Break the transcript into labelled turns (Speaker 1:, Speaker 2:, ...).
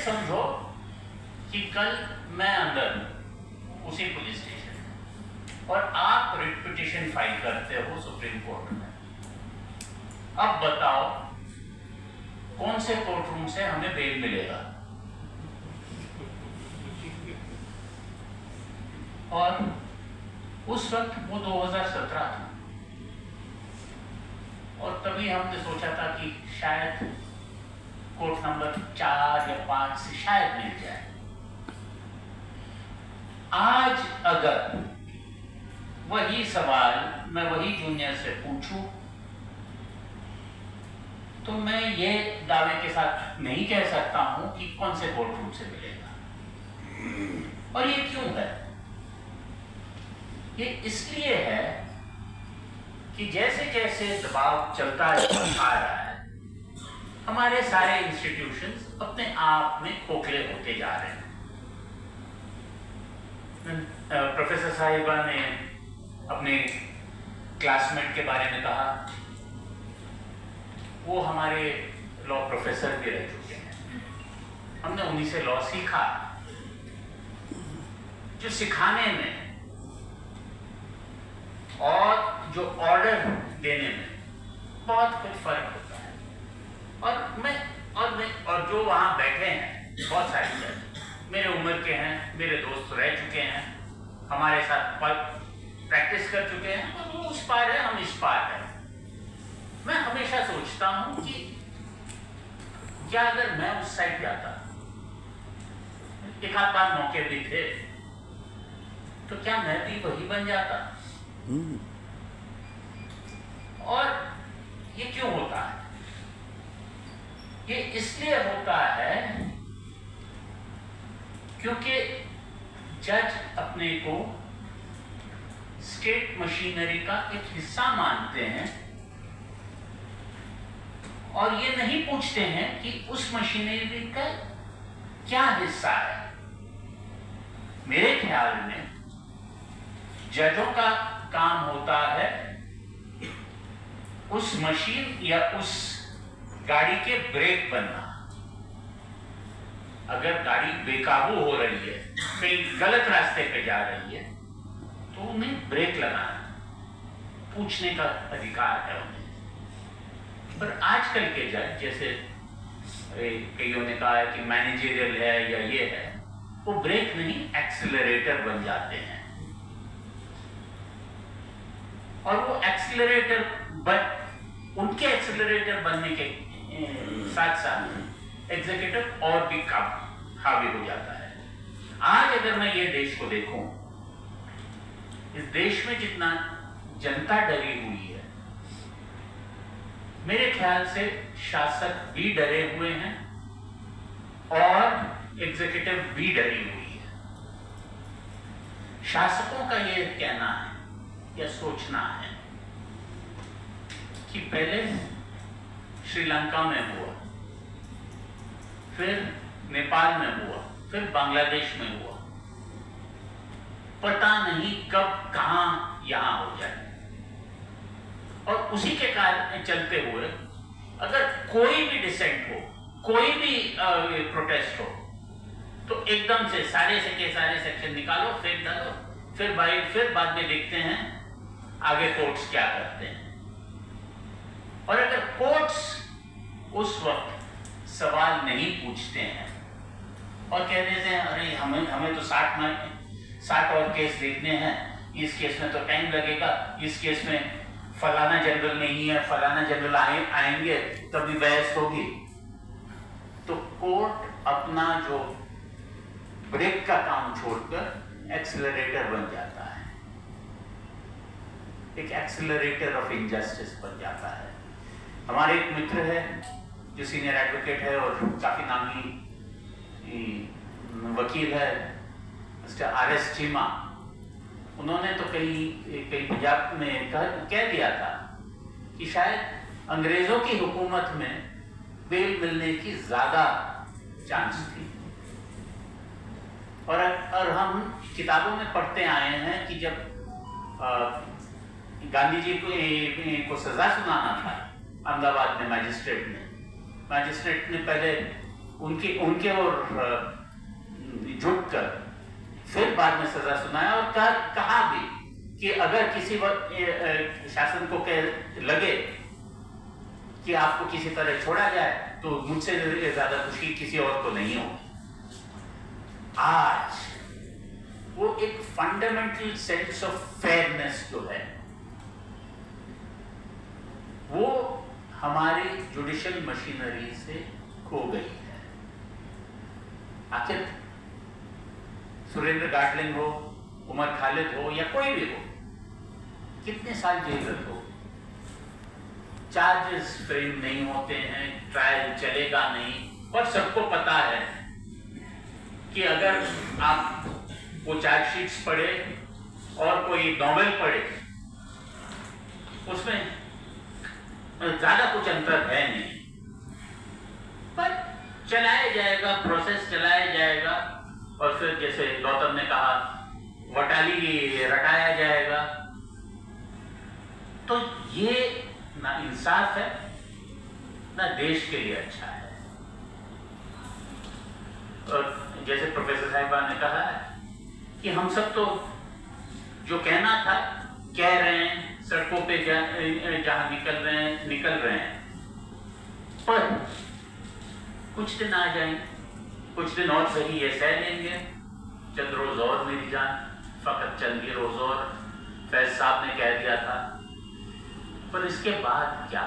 Speaker 1: समझो कि कल मैं अंदर हूं उसी पुलिस स्टेशन में और आप रिट पिटीशन फाइल करते हो सुप्रीम कोर्ट में। अब बताओ कौन से कोर्ट रूम से हमें बेल मिलेगा? और उस वक्त वो 2017 था और तभी हमने सोचा था कि शायद कोर्ट नंबर 4 या 5 से शायद मिल जाए। आज अगर वही सवाल मैं वही जूनियर से पूछूं तो मैं ये दावे के साथ नहीं कह सकता हूं कि कौन से कोर्ट रूम से मिलेगा। और ये क्यों है? ये इसलिए है कि जैसे जैसे दबाव चलता आ रहा है हमारे सारे इंस्टीट्यूशंस अपने आप में खोखले होते जा रहे हैं। प्रोफेसर साहिबा ने अपने क्लासमेट के बारे में कहा, वो हमारे लॉ प्रोफेसर भी रह चुके हैं, हमने उन्हीं से लॉ सीखा। जो सिखाने में और जो ऑर्डर देने में बहुत कुछ फर्क होता है। और जो वहां बैठे हैं बहुत सारे लोग मेरे उम्र के हैं, मेरे दोस्त रह चुके हैं, हमारे साथ प्रैक्टिस कर चुके हैं, और वो उस पार है, हम इस पार है। मैं हमेशा सोचता हूं कि क्या अगर मैं उस साइड जाता, एक आध बार मौके भी थे, तो क्या मैं भी वही बन जाता? और ये क्यों होता है? ये इसलिए होता है क्योंकि जज अपने को स्टेट मशीनरी का एक हिस्सा मानते हैं और ये नहीं पूछते हैं कि उस मशीनरी का क्या हिस्सा है। मेरे ख्याल में जजों का काम होता है उस मशीन या उस गाड़ी के ब्रेक बनना। अगर गाड़ी बेकाबू हो रही है, कहीं गलत रास्ते पे जा रही है, तो उन्हें ब्रेक लगाना पूछने का अधिकार है उन्हें। पर आजकल के जज, जैसे कईयों ने कहा है कि मैनेजरियल है या ये है, वो ब्रेक नहीं एक्सेलरेटर बन जाते हैं। और वो उनके एक्सेलरेटर बनने के साथ साथ एग्जीक्यूटिव और भी कम हावी हो जाता है। आज अगर मैं ये देश को देखूं, इस देश में जितना जनता डरी हुई है, मेरे ख्याल से शासक भी डरे हुए हैं और एग्जीक्यूटिव भी डरी हुई है। शासकों का ये कहना है या सोचना है कि पहले श्रीलंका में हुआ, फिर नेपाल में हुआ, फिर बांग्लादेश में हुआ, पता नहीं कब कहां यहां हो जाए। और उसी के कारण चलते हुए अगर कोई भी डिसेंट हो, कोई भी प्रोटेस्ट हो, तो एकदम से सारे सेक्शन निकालो, फेंक डालो, फिर बाद में देखते हैं आगे कोर्ट्स क्या करते हैं। और अगर कोर्ट्स उस वक्त सवाल नहीं पूछते हैं और कह देते हैं अरे हमें तो 60 और केस देखने हैं, इस केस में तो टाइम लगेगा, इस केस में फलाना जनरल नहीं है, फलाना जनरल आएंगे तभी बहस होगी, तो कोर्ट अपना जो ब्रेक का काम छोड़कर एक्सेलरेटर बन जाता है, एक एक्सेलरेटर ऑफ इनजस्टिस बन जाता है। हमारे एक मित्र है जो सीनियर एडवोकेट है और काफी नामी वकील है, मिस्टर आर.एस. चीमा। उन्होंने तो कई पंजाब में कह दिया था कि शायद अंग्रेजों की हुकूमत में बेल मिलने की ज्यादा चांस थी। और हम किताबों में पढ़ते आए हैं कि जब गांधी जी को सजा सुनाना था अहमदाबाद में, मैजिस्ट्रेट ने पहले उनके उनके और जुट कर फिर बाद में सजा सुनाया और कहा भी कि अगर किसी वक्त शासन को लगे कि आपको किसी तरह छोड़ा जाए तो मुझसे ज्यादा खुशी किसी और को नहीं हो। आज वो एक फंडामेंटल सेंस ऑफ फेयरनेस जो है वो हमारी जुडिशियल मशीनरी से खो गई है। आखिर सुरेंद्र गाटलिंग हो, उमर खालिद हो या कोई भी हो, कितने साल जेल रखो, चार्जेस फ्रेम नहीं होते हैं, ट्रायल चलेगा नहीं, और सबको पता है कि अगर आप वो चार्जशीट्स पढ़े और कोई नॉवेल पढ़े उसमें ज्यादा कुछ अंतर है नहीं, पर चलाया जाएगा, प्रोसेस चलाया जाएगा और फिर जैसे गौतम ने कहा वटाली रटाया जाएगा। तो ये ना इंसाफ है ना देश के लिए अच्छा है। और जैसे प्रोफेसर साहिबा ने कहा है कि हम सब तो जो कहना था कह रहे हैं, सड़कों पे जहां निकल रहे हैं, पर कुछ दिन आ जाएंगे, कुछ दिन और सही ये सह लेंगे, चंद रोज और मेरी जान, फकत चंद ही रोज और, फैज साहब ने कह दिया था, पर इसके बाद क्या?